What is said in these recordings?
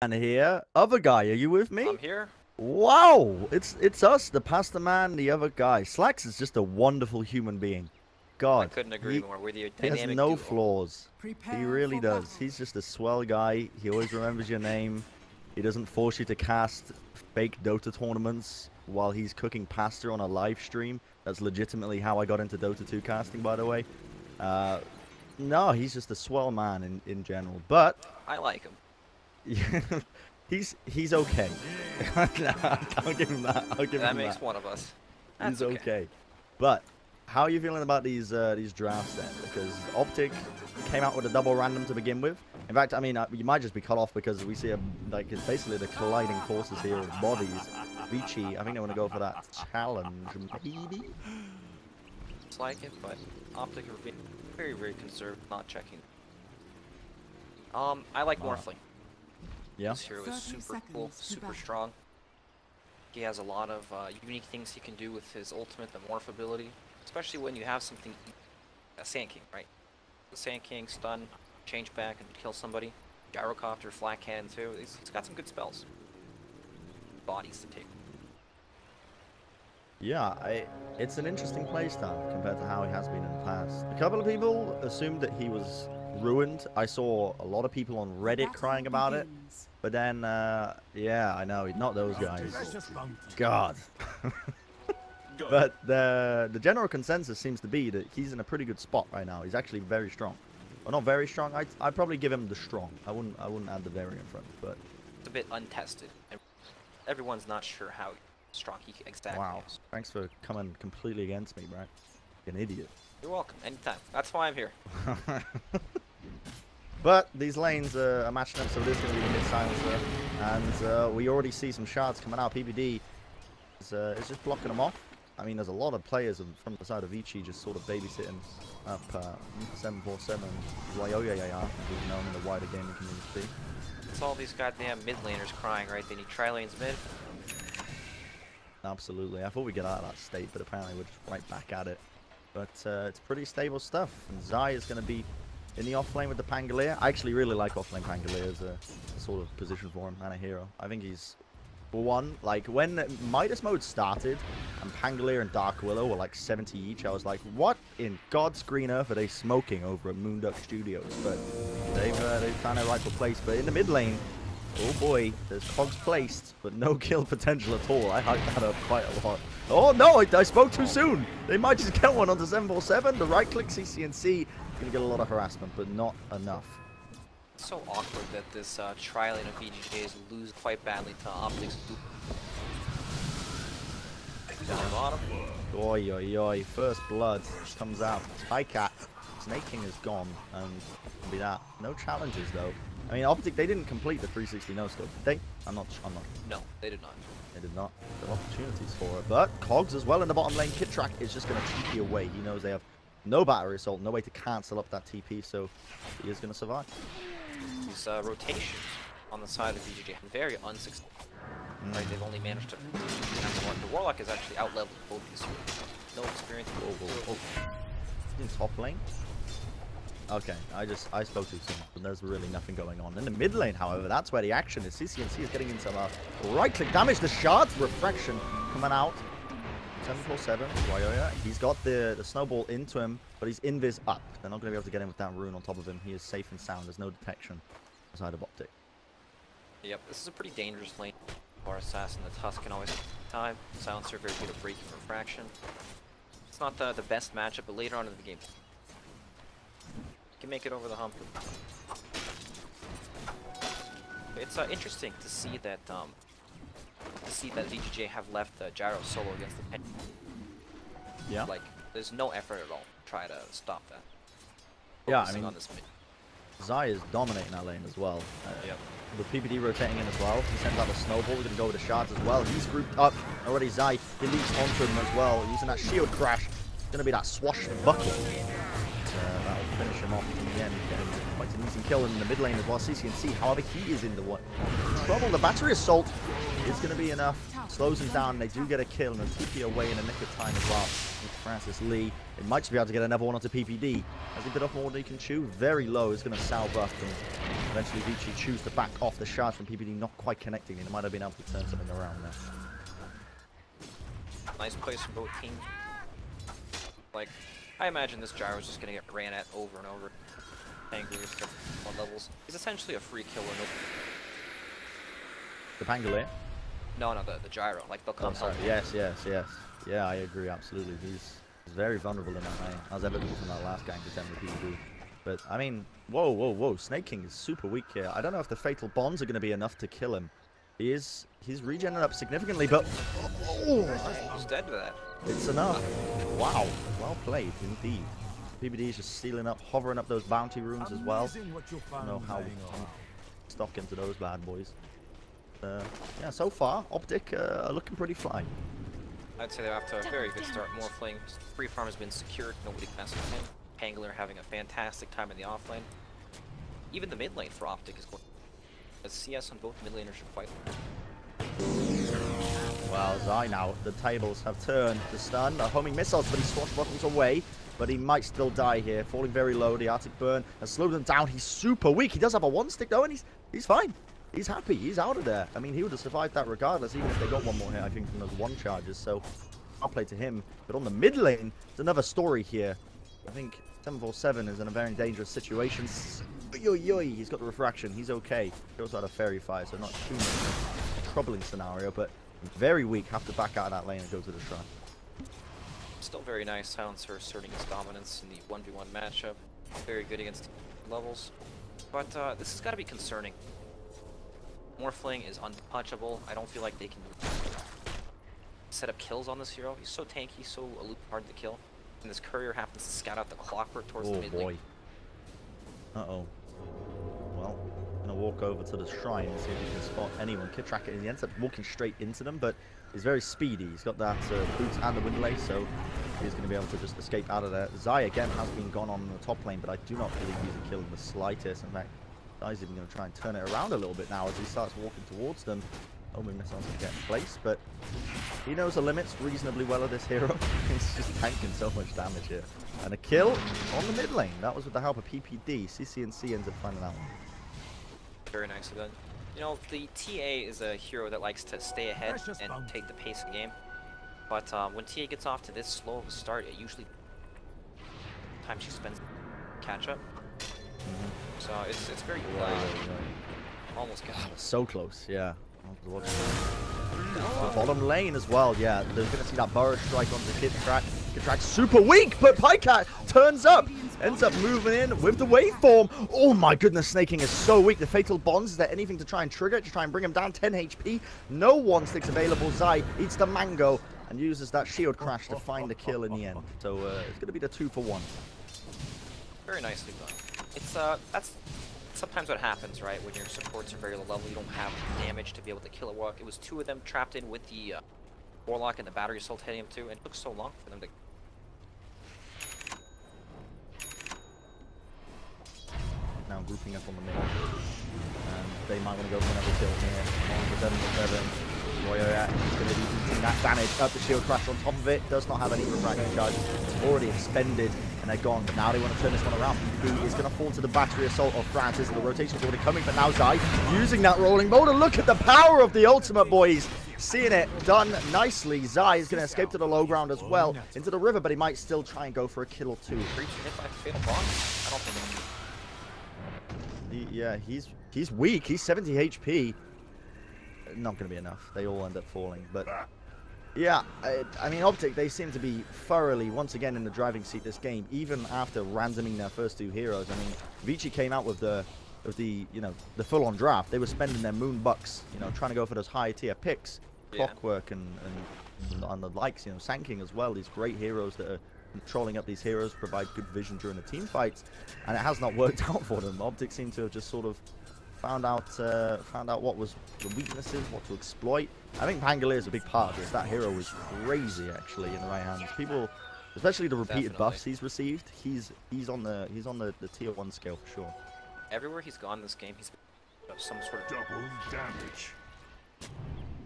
And here, other guy, are you with me? I'm here. Wow, it's us, the pasta man, the other guy. Slacks is just a wonderful human being. God, I couldn't agree more with you. he has Dynamic no duo. flaws. He really does. He's just a swell guy. He always remembers your name. He doesn't force you to cast fake Dota tournaments while he's cooking pasta on a live stream. That's legitimately how I got into Dota 2 casting, by the way. No, he's just a swell man in general. But I like him. he's okay. I'll give him that. I'll give him that. That makes one of us. That's He's okay. But how are you feeling about these drafts then? Because OpTic came out with a double random to begin with. In fact, I mean, you might just be cut off because we see it's basically the colliding forces here of bodies. Vici, I think they want to go for that challenge, maybe. It's like it, but OpTic are being very, very conservative, not checking. I like Morphling. Yeah. This hero is super cool, super strong. He has a lot of unique things he can do with his ultimate, the Morph ability. Especially when you have something, a Sand King, right? The Sand King, stun, change back, and kill somebody. Gyrocopter, Flat Cannon too. He's got some good spells. Bodies to take. Yeah, it's an interesting playstyle compared to how he has been in the past. A couple of people assumed that he was ruined. I saw a lot of people on Reddit crying about it. But then, yeah, I know, not those guys. God. But the general consensus seems to be that he's in a pretty good spot right now. He's actually very strong. Well, not very strong. I'd probably give him the strong. I wouldn't add the very in front, but it's a bit untested. Everyone's not sure how strong he exactly is. Thanks for coming completely against me, Brad. You're an idiot. You're welcome. Anytime. That's why I'm here. But these lanes are matching up, so it is going to be the mid-silencer. And we already see some shards coming out. PPD is just blocking them off. I mean, there's a lot of players from the side of Vici just sort of babysitting up 747 Wayoyaya, who's known in the wider gaming community. It's all these goddamn mid laners crying, right? They need tri-lanes mid. Absolutely. I thought we'd get out of that state, but apparently we're just right back at it. But it's pretty stable stuff. And Zai is going to be in the off lane with the Pangolier. I actually really like off lane Pangolier as a sort of position for him and a hero. I think he's, for one, like when Midas mode started and Pangolier and Dark Willow were like 70 each, I was like, what in God's green earth are they smoking over at Moonduck Studios? But they've found their rightful place. But in the mid lane, oh boy, there's cogs placed, but no kill potential at all. I hyped that up quite a lot. Oh no, I spoke too soon. They might just get one onto 747. The right click CCNC gonna get a lot of harassment, but not enough. It's so awkward that this tri-lane of VGJs lose quite badly to OpTic's. Down bottom. Oi, oi, oi. First blood comes out. High cat. Snake King is gone, and be that. No challenges though. I mean, OpTic, they didn't complete the 360 no-scope, did they? I'm not. No, they did not. They did not. There are opportunities for it. But Cogs as well in the bottom lane. Kit Track is just going to TP away. He knows they have no battery assault, no way to cancel up that TP, so he is going to survive. These rotations on the side of VGJ have been very unsuccessful. Right, they've only managed to. The Warlock is actually out-leveled both these heroes. No experience. Oh. In top lane. Okay, I spoke too soon, but there's really nothing going on. In the mid lane, however, that's where the action is. CCNC is getting into right-click damage. The shards refraction coming out. 747, Wayoya. He's got the snowball into him, but he's invis up. They're not going to be able to get him with that rune on top of him. He is safe and sound. There's no detection aside of OpTic. Yep, this is a pretty dangerous lane for Assassin. The Tusk can always time. Silencer very good at breaking refraction. It's not the best matchup, but later on in the game, can make it over the hump. It's interesting to see that VGJ have left Gyro solo against the Pen. Yeah. Like, there's no effort at all to try to stop that. Yeah, I mean, on this mid. Zai is dominating that lane as well. Yep. With PPD rotating in as well. He sends out a snowball. We're going to go with the shards as well. He's grouped up already. Zai, he leaps onto him as well, using that shield crash. It's going to be that swashbuckle. That'll finish him off in the end. Getting quite an easy kill in the mid lane as well. CCNC, however, he is in the trouble. The battery assault is going to be enough. Slows him down. They do get a kill and a TP away in the nick of time as well. With Francis Lee, it might just be able to get another one onto PPD. Has a bit off more than he can chew. Very low. It's going to salve up and Eventually, VGJ choose to back off the shots from PPD not quite connecting. They might have been able to turn something around there. Nice plays from both teams. Like, I imagine this gyro is just going to get ran at over and over. Angry at what levels. He's essentially a free killer. The Pangolier? No, the gyro. Like, they'll come help. Yes. Yeah, I agree, absolutely. He's very vulnerable in that lane, as evident from that last gank attempt with PPD. But, I mean, whoa. Snake King is super weak here. I don't know if the Fatal Bonds are going to be enough to kill him. He's regenerating up significantly, but... He's dead to that. It's enough. Wow. Well played, indeed. PPD is just stealing up, hovering up those bounty runes as well. I don't know how I'm stock into those bad boys. Yeah, so far, OpTic are looking pretty fly. I'd say they're off to a very good start. More flames. Free farm has been secured. Nobody can mess with him. Pangolier having a fantastic time in the offlane. Even the mid lane for OpTic is going. As CS on both mid laners should fight. Well, Zai now, the tables have turned. The stun, homing missiles, but he swashbuckles away. But he might still die here, falling very low. The Arctic Burn has slowed him down. He's super weak. He does have a one stick though, and he's fine. He's happy. He's out of there. I mean, he would have survived that regardless, even if they got one more hit, I think, from those one charges. So, I'll play to him. But on the mid lane, it's another story here. I think 747 is in a very dangerous situation. He's got the refraction. He's okay. He also had a fairy fire, so not too much of a troubling scenario, but very weak. Have to back out of that lane and go to the shrine. Still very nice. Silencer asserting his dominance in the 1v1 matchup. Very good against levels. But this has got to be concerning. Morphling is untouchable. I don't feel like they can set up kills on this hero. He's so tanky, so aloof, hard to kill. And this courier happens to scout out the clockwork towards the mid lane. Uh-oh. Well, gonna walk over to the shrine and see if he can spot anyone. Kid Tracker, he ends up walking straight into them, but he's very speedy. He's got that boots and the wind lace, so he's going to be able to just escape out of there. Zai again has been gone on the top lane, but I do not believe he's a kill in the slightest. In fact, Zai's even going to try and turn it around a little bit now as he starts walking towards them. Homing missiles can get in place, but he knows the limits reasonably well of this hero. He's just tanking so much damage here. And a kill on the mid lane. That was with the help of PPD. CCNC ends up finding that one. Very nicely done. You know, the TA is a hero that likes to stay ahead and take the pace of the game. But when TA gets off to this slow of a start, it usually time she spends catch up. So it's very almost catch up. So close, yeah. The bottom lane as well, yeah. They're going to see that burrow strike onto Kid Track. Kid Track's super weak, but Pycat turns up. Ends up moving in with the waveform. Oh my goodness, Snake King is so weak. The Fatal Bonds, is there anything to try and trigger it, to try and bring him down? 10 HP. No one sticks available. Zai eats the mango and uses that shield crash to find the kill in the end. So it's going to be the 2-for-1. Very nicely done. It's that's sometimes what happens, right? When your supports are very low level, you don't have damage to be able to kill a walk. It was two of them trapped in with the Warlock and the battery assault hitting him too, and it took so long for them to. Now grouping up on the mid. And they might want to go for another kill here. On the 7-7. Royer is going to be eating that damage. Up the shield crash on top of it. Does not have any refraction charges. Already expended. And they're gone. But now they want to turn this one around. He is going to fall to the battery assault of Francis. The rotation's already coming. But now Zai using that rolling boulder. Look at the power of the ultimate, boys. Seeing it done nicely. Zai is going to escape to the low ground as well. Into the river. But he might still try and go for a kill or two. Hit by Fatal Bond? I don't think. Yeah, he's weak. He's 70 HP. Not going to be enough. They all end up falling. But yeah, I mean, OpTic, they seem to be thoroughly once again in the driving seat this game, even after randoming their first two heroes. I mean, VGJ came out with the the full-on draft. They were spending their moon bucks, trying to go for those high tier picks, Clockwork and the likes, Sand King as well. These great heroes that are trolling up these heroes, provide good vision during the team fights, and it has not worked out for them. OpTic seem to have just sort of found out what was the weaknesses, what to exploit. I think Pangolier is a big part of this. That hero was crazy actually in the right hands. People, especially the repeated buffs he's received, he's on the tier 1 scale for sure. Everywhere he's gone this game, he's some sort of double damage.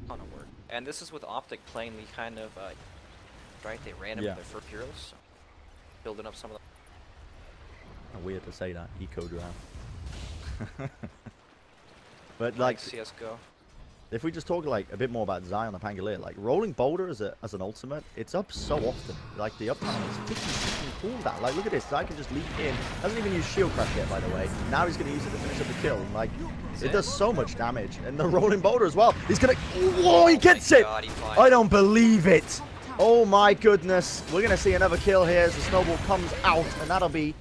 Ton of work. And this is with OpTic playing the kind of right, they ran him with their first heroes, so building up some of the weird to say that, eco draft. But like CS:GO. if we just talk like a bit more about Zai on the Pangolier, like rolling boulder as an ultimate, it's up so often. Like the uptime is freaking cool. That like look at this, Zai can just leap in. Doesn't even use shield crash yet, by the way. Now he's gonna use it to finish up the kill. And, like it does so much damage, and the rolling boulder as well. He's gonna. Whoa! He gets it. God, I don't believe it. Oh my goodness. We're gonna see another kill here as the snowball comes out, and that'll be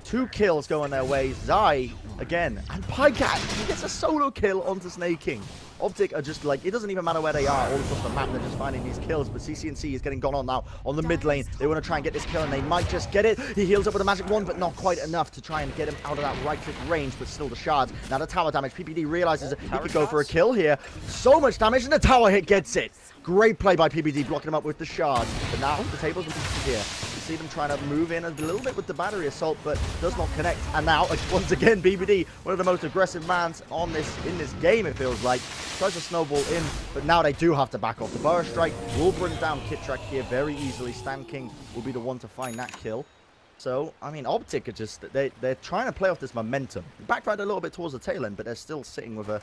2 kills going their way. Zai again, and Pycat, he gets a solo kill onto Snake King. OpTic are just like, it doesn't even matter where they are all across the map, they're just finding these kills. But CCNC is getting gone on now on the mid lane. They want to try and get this kill, and they might just get it. He heals up with a magic wand, but not quite enough to try and get him out of that right click range, but still the shards. Now the tower damage, PPD realizes that he could go for a kill here. So much damage, and the tower hit gets it. Great play by PPD, blocking him up with the shards. But now the tables and pieces here. You see them trying to move in a little bit with the battery assault, but does not connect. And now, once again, PPD, one of the most aggressive mans in this game, it feels like. Tries to snowball in, but now they do have to back off. The Burst Strike will bring down Kitrak here very easily. Stan King will be the one to find that kill. So, I mean, OpTic are just, they're trying to play off this momentum. Backfired a little bit towards the tail end, but they're still sitting with a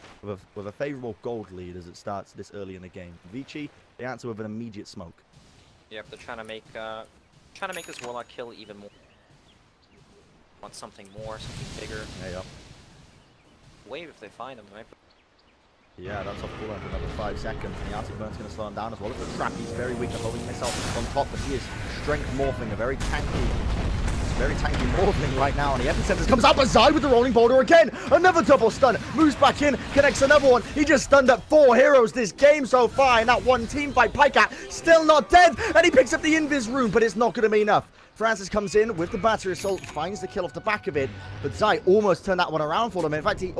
favorable gold lead as it starts this early in the game. Vici, they answer with an immediate smoke. Yep, they're trying to make this Warlock kill even more. Want something more, something bigger. Yeah. Wave if they find him, right? Yeah, that's off cooldown for another 5 seconds. And the Arctic Burn's going to slow him down as well as the trap. He's very weak at holding missile on top, but he is strength morphing, a very tanky morphling right now. And the epicenter comes out, but Zai with the rolling boulder again. Another double stun. Moves back in, connects another one. He just stunned up 4 heroes this game so far in that one team fight. Pycat still not dead, and he picks up the invis rune, but it's not going to be enough. Francis comes in with the battery assault, finds the kill off the back of it, but Zai almost turned that one around for him. In fact, he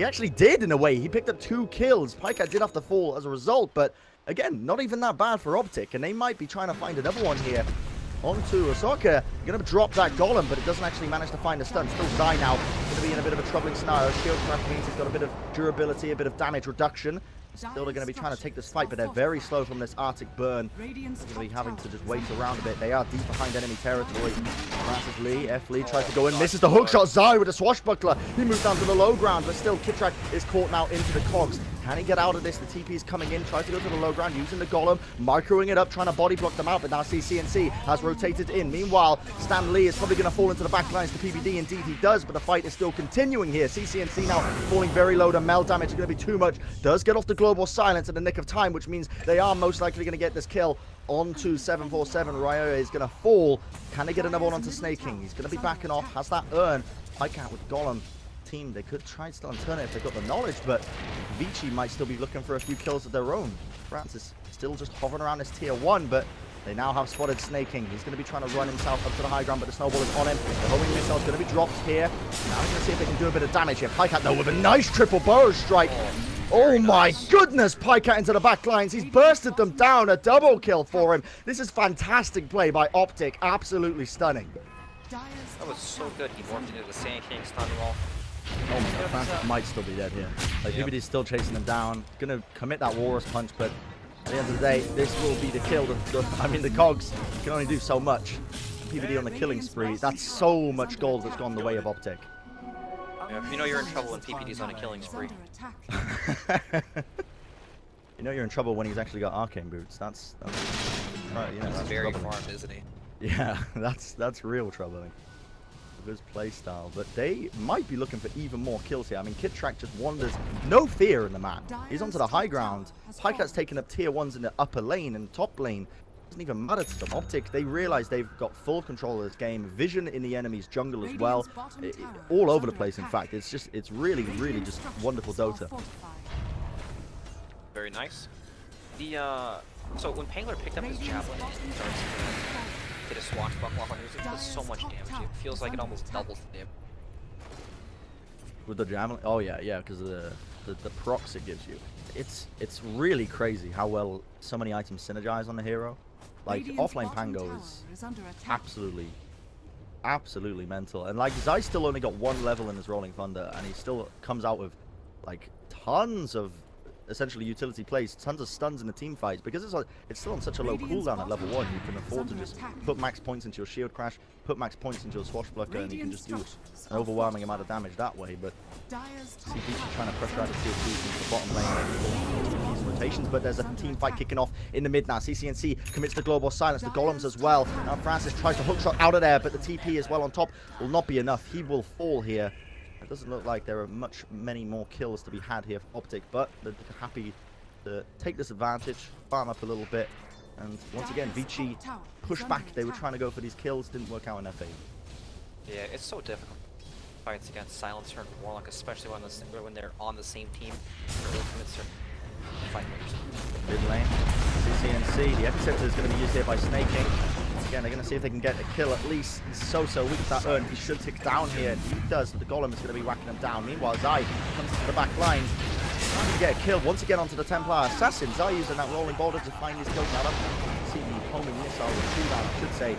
actually did in a way. He picked up 2 kills. Pycat did have to fall as a result, but again, not even that bad for OpTic, and they might be trying to find another one here. Onto Ahsoka, going to drop that golem, but it doesn't actually manage to find a stun. Still Zai now, going to be in a bit of a troubling scenario. Shield crash means he's got a bit of durability, a bit of damage reduction. Still, they're going to be trying to take this fight, but they're very slow from this Arctic burn. They're going to be having to just wait around a bit. They are deep behind enemy territory. Francis Lee, F. Lee tries to go in, misses the hook shot. Zai with a swashbuckler. He moves down to the low ground, but still Kitrak is caught now into the cogs. Can he get out of this? The TP is coming in, tries to go to the low ground, using the golem, microing it up, trying to body block them out, but now CCNC has rotated in. Meanwhile, Stan Lee is probably going to fall into the back lines to PPD. Indeed, he does, but the fight is still continuing here. CCNC now falling very low. The meld damage is going to be too much. Does get off the global silence in the nick of time, which means they are most likely going to get this kill onto 747. Ryo is going to fall. Can they get another one onto Snake King? He's going to be backing off. Has that urn. Pycat with golem. Team, they could try and still turn it if they've got the knowledge, but Vici might still be looking for a few kills of their own. Francis still just hovering around this tier 1, but they now have spotted Snake King. He's going to be trying to run himself up to the high ground, but the snowball is on him. The homing missile is going to be dropped here. Now he's going to see if they can do a bit of damage here. Pycat, though, with a nice triple burrow strike. Oh my goodness, Pycat into the back lines. He's bursted them down. A double kill for him. This is fantastic play by OpTic. Absolutely stunning. That was so good. He morphed into the Sand King stun wall. Oh my god, Francis might still be dead here. Like, PPD's still chasing them down. Gonna commit that Walrus punch, but at the end of the day, this will be the kill. The cogs can only do so much. PPD on the killing spree. That's so much gold that's gone the way of OpTic. Yeah, you know you're in trouble when PPD's on a killing spree. You know you're in trouble when he's actually got arcane boots. That's right, you know, He's that's very troubling. farmed, isn't he? Yeah, that's real troubling. His play style, but they might be looking for even more kills here. I mean, Kitrak just wanders, no fear in the map. He's onto the high ground. Pykat's taking up tier 1s in the upper lane and top lane. Doesn't even matter to them. OpTic, they realize they've got full control of this game. Vision in the enemy's jungle as well. All over the place, in fact. It's really, really just wonderful Dota. Very nice. So when Pangler picked up his javelin, hit a swashbuckler on it does so much damage. It feels like it almost doubles the damage. With the javelin? Oh yeah, because of the procs it gives you. It's really crazy how well so many items synergize on the hero. Like, offlane Pango is absolutely mental. And like, Zai still only got 1 level in his Rolling Thunder, and he still comes out with like tons of essentially utility plays, tons of stuns in the team fights. Because it's still on such a low cooldown at level 1, you can afford to just put max points into your shield crash, put max points into your swashbuckler, and you can just do an overwhelming amount of damage that way. But see VG trying to pressure out the tier 2s into the bottom lane, these rotations, but there's a team fight kicking off in the mid now. CCNC commits the global silence, the golems as well. Now Francis tries to hookshot out of there, but the TP as well on top will not be enough. He will fall here. It doesn't look like there are many more kills to be had here for OpTic, but they're happy to take this advantage, farm up a little bit, and once again, Vici pushed back. They were trying to go for these kills, didn't work out in their favor. Yeah, it's so difficult fights against Silencer and Warlock, especially when they're on the same team. Their ultimates are fighting. Mid lane, CCNC, the epicenter is going to be used here by Snaking. Again, they're going to see if they can get a kill at least. He's so weak with that urn. He should tick down here. If he does, the golem is going to be whacking him down. Meanwhile, Zai comes to the back line, trying to get a kill once again onto the Templar Assassin. Zai using that rolling boulder to find his kills. Now that's see the homing missile, or shootout, I should say,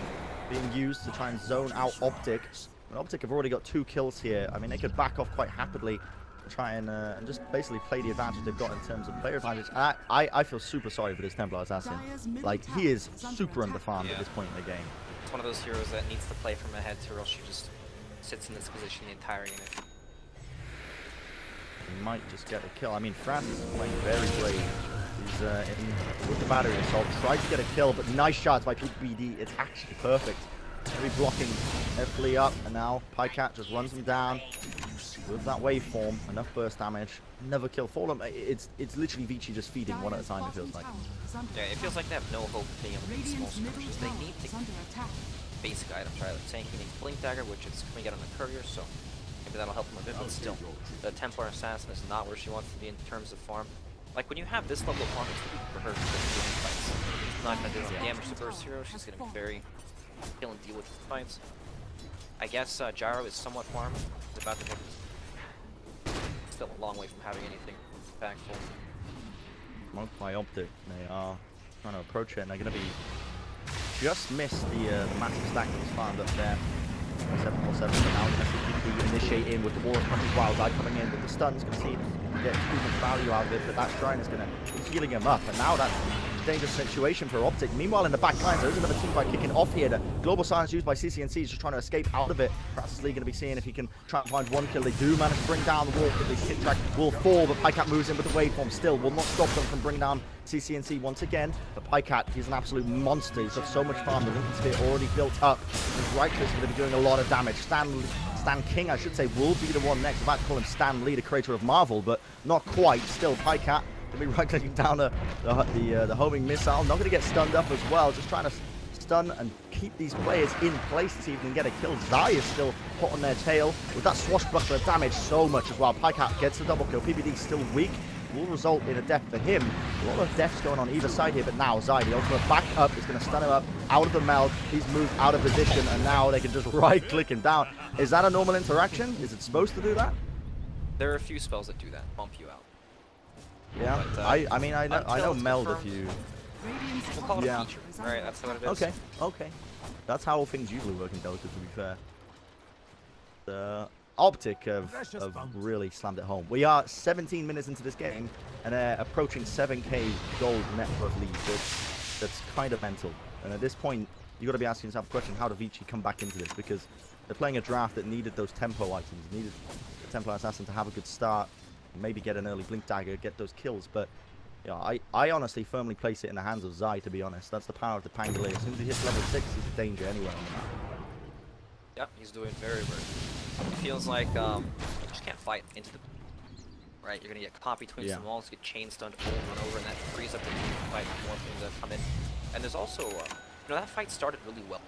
being used to try and zone out OpTic. And OpTic have already got 2 kills here. I mean, they could back off quite happily and try and just basically play the advantage they've got in terms of player advantage. I feel super sorry for this Templar Assassin. Like, he is super underfarmed at this point in the game. It's one of those heroes that needs to play from ahead, or else she just sits in this position the entire game. He might just get a kill. I mean, Francis is playing very brave. He's with the battery assault, tries to get a kill, but nice shots by PBD. It's actually perfect. He'll be blocking F-Lee up, and now Pycat just runs him down with that waveform. Enough burst damage. Never kill for them. It's literally Vici just feeding one at a time, it feels like. Yeah, it feels like they have no hope of being able to get small skirmishes. They need to basic items, right? Like tanking needs Blink Dagger, which is coming out on the Courier, so maybe that'll help them a bit, but still. The Templar Assassin is not where she wants to be in terms of farm. Like, when you have this level of farm, it's really for her to do fights. She's not going to do any damage to Burst Hero. She's going to be very kill and deal with fights. I guess Gyro is somewhat farm. He's about to get still a long way from having anything impactful. Smoked by OpTic. They are trying to approach it, and they're going to be just missed the massive stack that was farmed up there. 747, but now we're going to see PPD initiate in with the War of Punches Wildeye coming in with the stuns. Going to see if he can get too much value out of it, but that Shrine is going to be healing him up, and now that's a dangerous situation for OpTic. Meanwhile, in the back lines, there's another team fight kicking off here. The global silence used by CCNC is just trying to escape out of it. Francis Lee going to be seeing if he can try and find one kill. They do manage to bring down the wall, but the hit track will fall, but Pycat moves in with the waveform still. Will not stop them from bringing down CCNC once again. But Pycat, he's an absolute monster. He's got so much farm. The Lincoln Sphere already built up. His right click is going to be doing a lot of damage. Stan King, I should say, will be the one next. I'm about to call him Stan Lee, the creator of Marvel, but not quite. Still, Pycat going to be right-clicking down the homing missile. Not going to get stunned up as well. Just trying to stun and keep these players in place to see if he can get a kill. Zai is still hot on their tail. With that swashbuckler damage so much as well. Pycat gets the double kill. PBD still weak. Will result in a death for him. A lot of deaths going on either side here, but now Zai, the ultimate back up, is going to stun him up out of the meld. He's moved out of position, and now they can just right-click him down. Is that a normal interaction? Is it supposed to do that? There are a few spells that do that, bump you out. Yeah, but, I mean, I know meld a few. We'll call it a feature, right? That's what it is. Okay, okay. That's how things usually work in Dota, to be fair. OpTic have really slammed it home. We are 17 minutes into this game, and approaching 7k gold net worth lead. That's kind of mental. And at this point, you've got to be asking yourself the question, how do Vici come back into this? Because they're playing a draft that needed those tempo items, needed the Templar Assassin to have a good start, maybe get an early Blink Dagger, get those kills. But you know, I honestly firmly place it in the hands of Zai, to be honest. That's the power of the Pangolier. As soon as he hits level 6, he's a danger anywhere on the map. Yep, he's doing very, very good. It feels like you just can't fight into the... Right, you're going to get caught between some walls, get chain stunned over and over, and that frees up the team to fight more things that come in. And there's also, you know, that fight started really well.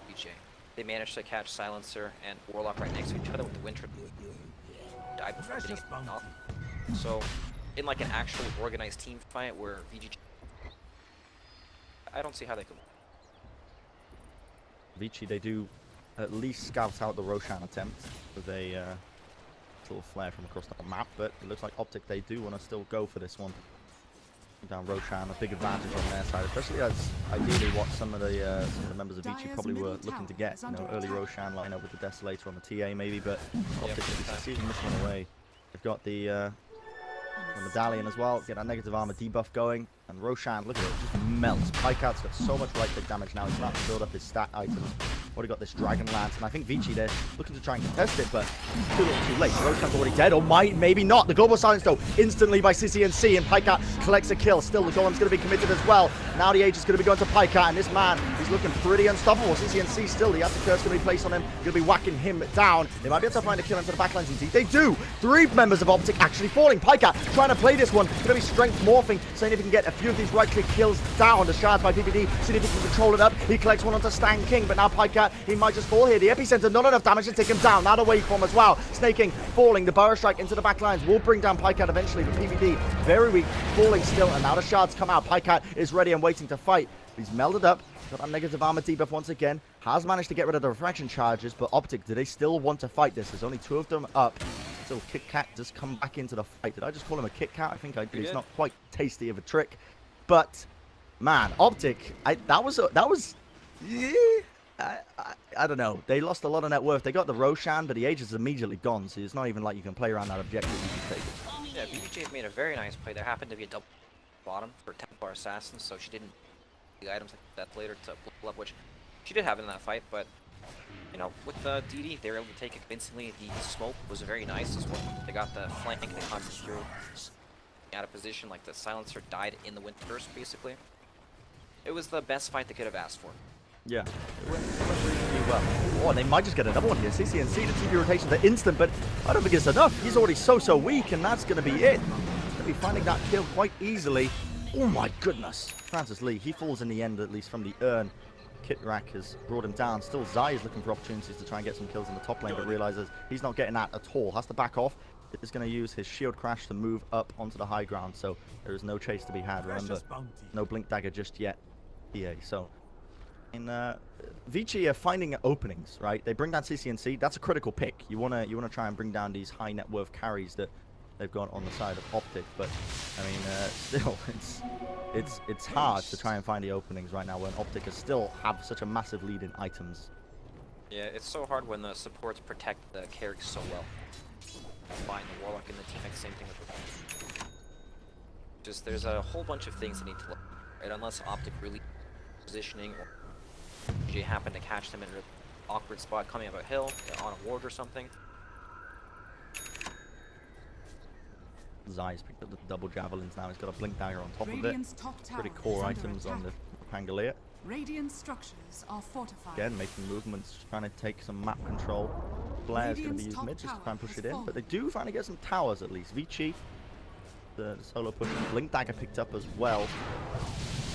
VJ. They managed to catch Silencer and Warlock right next to each other with the Winter. Died before getting it off. So, in like an actual organized team fight where VGJ... I don't see how they could... Vici, they do at least scout out the Roshan attempt with a little flare from across the map, but it looks like OpTic, they do want to still go for this one. Down Roshan, a big advantage on their side, especially as ideally what some of the members of Vici probably were looking to get. You know, early Roshan line up with the Desolator on the TA maybe, but OpTic succeeding this one away. They've got the The medallion as well. Get that negative armor debuff going. And Roshan, look at it, just melts. Pykat's got so much right click damage now. He's starting to build up his stat items. Already got this Dragon Lance, and I think VG there looking to try and contest it, but too little too late. Roshan's already dead, or maybe not. The Global Silence, though, instantly by CCNC, and Pykat collects a kill. Still, the Golem's going to be committed as well. Now the Age is going to be going to Pykat, and this man, he's looking pretty unstoppable. CCNC still, the Acid Curse going to be placed on him. Going to be whacking him down. They might be able to find a kill into the backlines indeed. They do! 3 members of OpTic actually falling. Pykat trying to play this one. Going to be strength morphing, saying if he can get a few of these right-click kills down. The shards by PPD, see if he can control it up. He collects one onto Stan King, but now Pykat, he might just fall here. The epicenter, not enough damage to take him down. Now the waveform as well. Snaking, falling. The Burrow Strike into the back lines will bring down Pykat eventually, but PPD, very weak, falling still, and now the shards come out. Pykat is ready and waiting to fight. He's melded up. Got that negative armor debuff once again. Has managed to get rid of the refraction charges, but OpTic, do they still want to fight this? There's only 2 of them up. Still, Kit Kat does come back into the fight. Did I just call him a Kit Kat? I think I did. It's not quite tasty of a trick, but man, OpTic, yeah, I don't know. They lost a lot of net worth. They got the Roshan, but the Age is immediately gone, so it's not even like you can play around that objective. You can take it. Yeah, VGJ made a very nice play. There happened to be a double bottom for Templar Assassin, so she didn't the items like Death Later to pull up, which she did have in that fight, but you know, with the DD, they were able to take it convincingly. The smoke was very nice as well. They got the flank and they hunted through out of position, like the silencer died in the wind burst, basically. It was the best fight they could have asked for. Yeah, it went really well. Oh, they might just get another one here. CCNC, the TP rotations are instant, but I don't think it's enough. He's already so weak, and that's going to be it. Going to be finding that kill quite easily. Oh my goodness. Francis Lee, he falls in the end, at least from the urn. Kitrak has brought him down. Still, Zai is looking for opportunities to try and get some kills in the top lane, but realizes he's not getting that at all. Has to back off. Is going to use his shield crash to move up onto the high ground, so there is no chase to be had. Remember, no blink dagger just yet. EA. So, in VG are finding openings, right? They bring down CCNC. That's a critical pick. You wanna try and bring down these high net worth carries that they've got on the side of OpTic, but I mean, still, it's hard to try and find the openings right now when OpTic still have such a massive lead in items. Yeah, it's so hard when the supports protect the carries so well. Find the Warlock in the team, like same thing with the just there's a whole bunch of things that need to look right, unless OpTic really positioning or VGJ happen to catch them in an awkward spot coming up a hill, on a ward or something. Zai's picked up the double javelins now. He's got a blink dagger on top of it. Pretty core items on the Pangolier. Radiant structures are fortified. Again, making movements, trying to take some map control. Blair's going to be used mid just to try and push it in, but they do finally get some towers at least. Vici, the solo push, blink dagger picked up as well.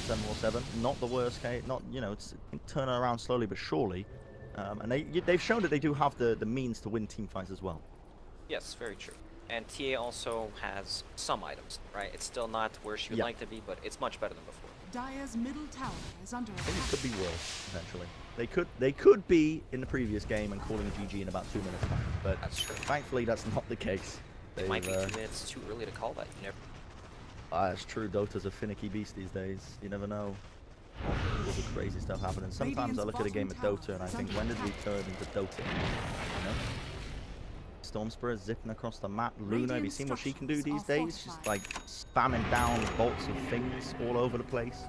747, not the worst case. Not, you know, it's turning around slowly but surely. And they've shown that they do have the means to win team fights as well. Yes, very true. And TA also has some items, right? It's still not where she would like to be, but it's much better than before. Dire's middle tower is under attack. I think it could be worse, eventually. They could be in the previous game and calling a GG in about 2 minutes time, but that's true. Thankfully that's not the case. It might be 2 minutes too early to call that. You never. That's true. Dota's a finicky beast these days. You never know. All the crazy stuff happening. Sometimes I look at a game of Dota and I think, when did we turn into Dota? You know? Storm Spirit zipping across the map. Luna, have you seen what she can do these days? She's like spamming down bolts of things all over the place.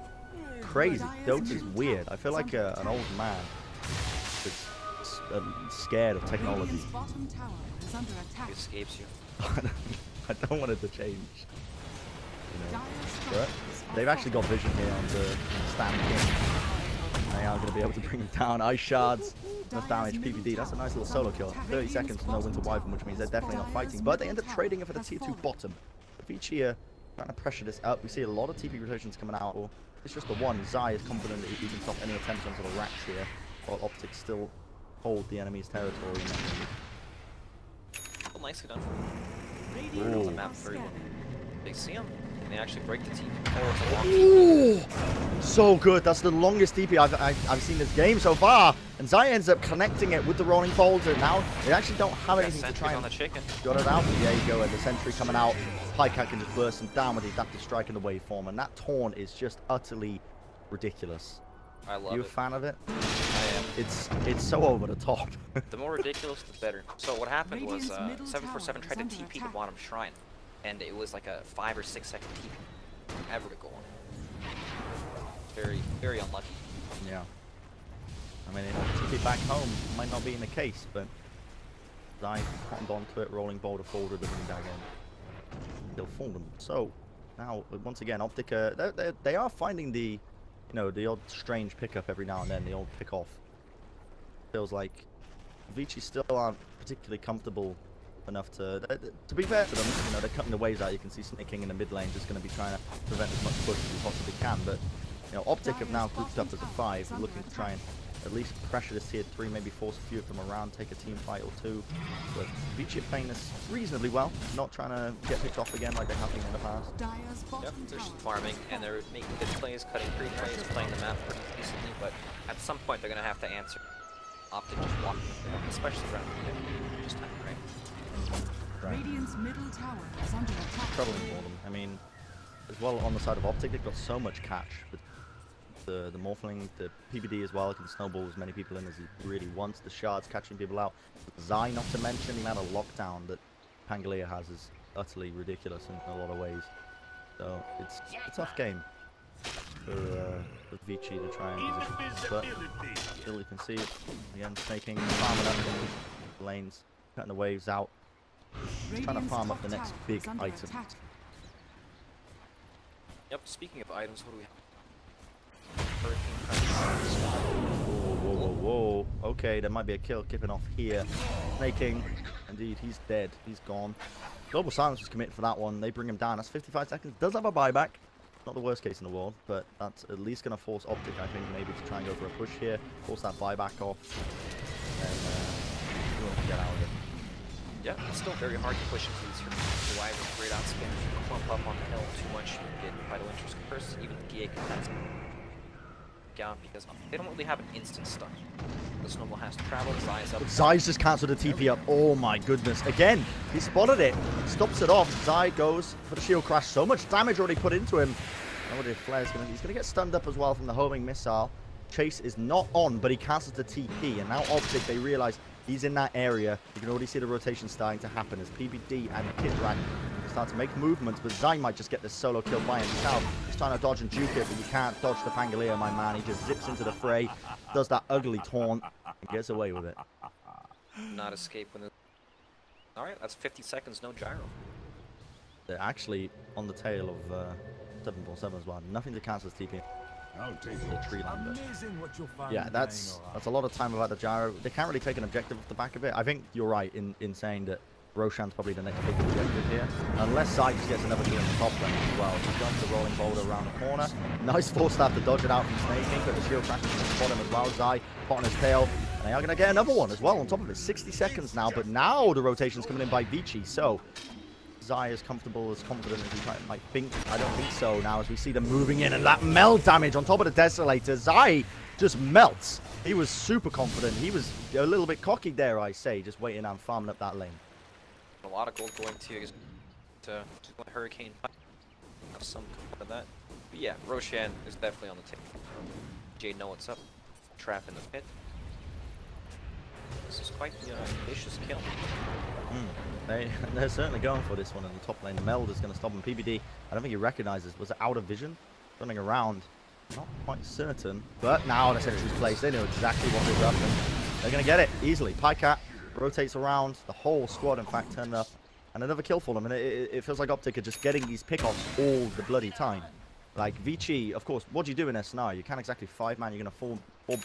Crazy. Dota's weird. I feel like an old man that's scared of technology. It escapes you. I don't want it to change. You know, but they've actually got vision here on the Stan King. They are going to be able to bring him down. Ice shards, enough damage, PPD. That's a nice little solo kill. 30 seconds, no Winter Wyvern, which means they're definitely not fighting. But they end up trading it for the tier 2 bottom. Vici are trying to pressure this up. We see a lot of TP rotations coming out. Or it's just the one. Zai is confident that he can stop any attempts onto the racks here, while OpTic still hold the enemy's territory. Well, nicely done. The map very well. They see him. They actually break the TP. Oh, it's a long so good. That's the longest TP I've seen this game so far. And Zai ends up connecting it with the rolling boulder. Now they actually don't have anything to try and on the chicken. Got it out. There you go. The sentry coming out. Pykat can just burst him down with the adaptive strike in the waveform, and that taunt is just utterly ridiculous. I love it. You a fan of it? I am. It's so over the top. The more ridiculous, the better. So what happened was 747 tried to TP the bottom shrine. and it was like a 5 or 6 second TP ever to go on. Very, very unlucky. Yeah. I mean, TP back home might not be in the case, but Zai cottoned onto it, rolling boulder forward with the wing dagger. They'll fall them. So now, once again, OpTic, they are finding the, you know, the odd strange pickup every now and then, the old pick off. Feels like VGJ still aren't particularly comfortable enough to be fair to them. You know, they're cutting the waves out. You can see Snake King in the mid lane just going to be trying to prevent as much push as he possibly can. But you know, OpTic have now grouped up as a 5, looking to try and at least pressure this tier 3, maybe force a few of them around, take a team fight or two. But VGJ playing this reasonably well, not trying to get picked off again like they have been in the past. Yep, they're just farming, and they're making good plays, cutting free plays, playing the map pretty decently, but at some point they're going to have to answer. OpTic just walking, especially around this time, right? Radiant's middle tower is under attack. Troubling for them. I mean, as well on the side of OpTic, they've got so much catch. The Morphling, the PBD as well, can snowball as many people in as he really wants. The shards catching people out. Zai, not to mention, the amount of lockdown that Pangolier has is utterly ridiculous in a lot of ways. So it's a tough game for VGJ to try and position. But still, you can see it again, snaking, farming up the lanes, cutting the waves out, trying to farm up the next big item. Yep. Speaking of items, what do we have? Whoa, whoa, whoa. Okay, there might be a kill kicking off here. Snake King, indeed, he's dead. He's gone. Global Silence was committed for that one. They bring him down. That's 55 seconds. Does have a buyback. Not the worst case in the world, but that's at least going to force OpTic, I think, maybe to try and go for a push here. Force that buyback off. And we'll get out of it. Yeah, it's still very hard to push into these here. The wide with great outspin. If you clump up on the hill too much, you can get Vital Interest Curse. Even the GA can pass out because they don't really have an instant stun. The snowball has to travel. Zai's up. Zai's just cancelled the TP up. Oh my goodness. Again, he spotted it. Stops it off. Zai goes for the shield crash. So much damage already put into him. Oh, the flare's he's going to get stunned up as well from the homing missile. Chase is not on, but he cancels the TP. And now OpTic, they realize he's in that area. You can already see the rotation starting to happen as PBD and Kidrak start to make movements, but Zai might just get this solo kill by himself. He's trying to dodge and juke it, but you can't dodge the Pangolier, my man. He just zips into the fray, does that ugly taunt, and gets away with it. Not escape when it... Alright, that's 50 seconds, no gyro. They're actually on the tail of 747 as well. Nothing to cancel his TP. Tree line, yeah, that's a lot of time without the gyro. They can't really take an objective off the back of it. I think you're right in saying that Roshan's probably the next big objective here. Unless Zai just gets another kill in the top lane as well. He's got the rolling boulder around the corner. Nice force staff to dodge it out from Snake King, but the shield crashes in the bottom as well. Zai pot on his tail. And they are going to get another one as well on top of it. 60 seconds now, but now the rotation's coming in by VGJ. So Zai is comfortable, as confident as he might think. I don't think so now as we see them moving in. And that melt damage on top of the Desolator. Zai just melts. He was super confident. He was a little bit cocky there, I say, just waiting and farming up that lane. A lot of gold going to Hurricane. Have some of that. But yeah, Roshan is definitely on the table. Jade know what's up. Trap in the pit. This is quite the vicious kill. They're certainly going for this one in the top lane. The Meld is going to stop him. PBD, I don't think he recognizes. Was it out of vision? Running around. Not quite certain. But now the sentry's placed. They know exactly what is up. And they're going to get it easily. Pycat rotates around. The whole squad, in fact, turned up. And another kill for them. And it feels like OpTic are just getting these pickoffs all the bloody time. Like, VGJ, of course, what do you do in SNR? You can't exactly 5-man. You're going to fall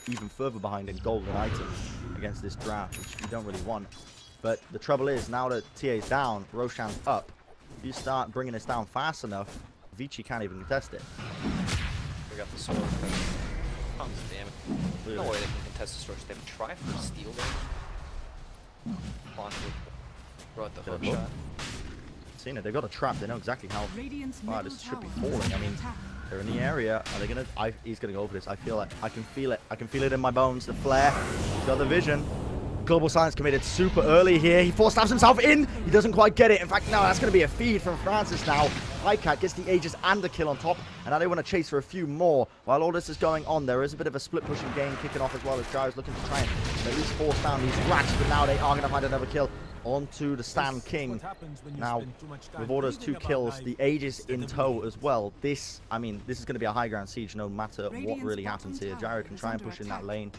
even further behind in golden items against this draft, which you don't really want. But the trouble is, now that TA's down, Roshan's up. If you start bringing this down fast enough, VGJ can't even contest it. We got the sword. Tons of damage. No way they can contest the sword. They have to try for steal there. Brought the hook shot. Seen it. They've got a trap. They know exactly how far this should be falling. I mean, they're in the area. Are they gonna? He's gonna go for this. I feel it. I can feel it. I can feel it in my bones. The flare. He's got the vision. Global Silence committed super early here. He force stabs himself in. He doesn't quite get it. In fact, no, that's going to be a feed from Francis now. Pycat gets the Aegis and the kill on top, and now they want to chase for a few more. While all this is going on, there is a bit of a split pushing game kicking off as well, as Gyro's looking to try and at least force down these rats, but now they are going to find another kill onto the Sand King. Now, with all those 2 kills, the Aegis in tow as well. This, I mean, this is going to be a high ground siege no matter what really happens here. Gyro can try and push in that lane,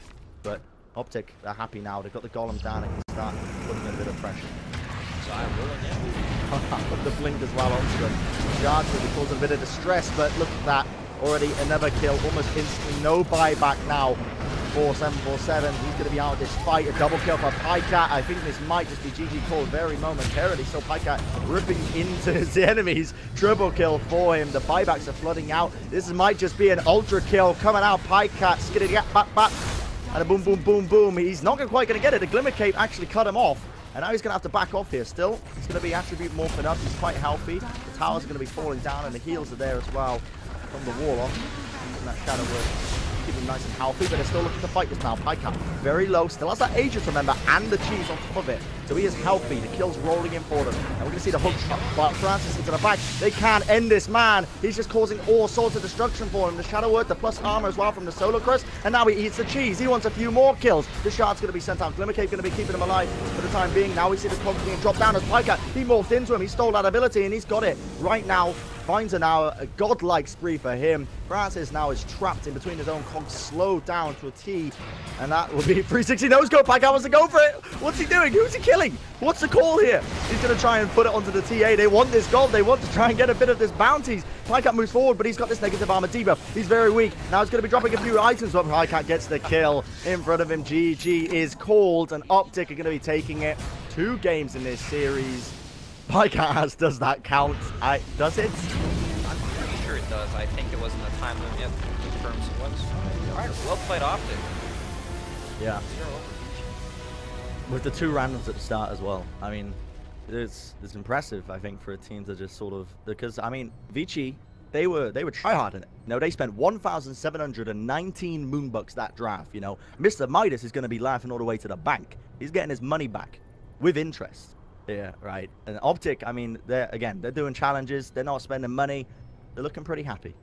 but OpTic, they're happy now. They've got the golem down and can start putting a bit of pressure. Put the blink as well onto them. Jar's going to be causing a bit of distress, but look at that. Already another kill, almost instantly. No buyback now for 747. He's going to be out of this fight. A double kill for Pycat. I think this might just be GG called very momentarily. So Pycat ripping into his enemies. Triple kill for him. The buybacks are flooding out. This might just be an ultra kill coming out. Pycat skidding back. And a boom, boom, boom, boom. He's not quite going to get it. The Glimmer Cape actually cut him off. And now he's going to have to back off here. Still, he's going to be attribute morphing up. He's quite healthy. The towers are going to be falling down, and the heals are there as well from the Warlock. And that Shadow Word keep him nice and healthy, but they're still looking to fight this now. Pycat very low. Still has that Aegis, remember, and the cheese on top of it. So he is healthy. The kill's rolling in for them. And we're going to see the hook shot. But Francis into the back. They can't end this man. He's just causing all sorts of destruction for him. The Shadow Word, the plus armor as well from the Solar Crest. And now he eats the cheese. He wants a few more kills. The Shard's going to be sent out. Glimmer Cape going to be keeping him alive for the time being. Now we see the Cog being dropped down as Pycat. He morphed into him. He stole that ability and he's got it right now. Finds now a godlike spree for him. Francis now is trapped in between his own cogs, slowed down to a T, and that will be 360 no-scope. Pycat wants to go for it. What's he doing? Who's he killing? What's the call here? He's going to try and put it onto the TA. They want this gold. They want to try and get a bit of this bounties. Pycat moves forward, but he's got this negative armor debuff. He's very weak. Now he's going to be dropping a few items, but Pycat gets the kill in front of him. GG is called, and OpTic are going to be taking it. 2 games in this series. Pycat does that count? Does it? I'm pretty sure it does. I think it wasn't a time limit yet. Confirms it was. Alright, well played OpTic. Yeah. With the 2 randoms at the start as well. I mean, it's impressive, I think, for a team to just sort of, because I mean, VGJ, they were tryharding it. You know, they spent 1,719 moonbucks that draft. You know, Mr. Midas is going to be laughing all the way to the bank. He's getting his money back with interest. Yeah, right. And OpTic, I mean, they're doing challenges. They're not spending money. They're looking pretty happy.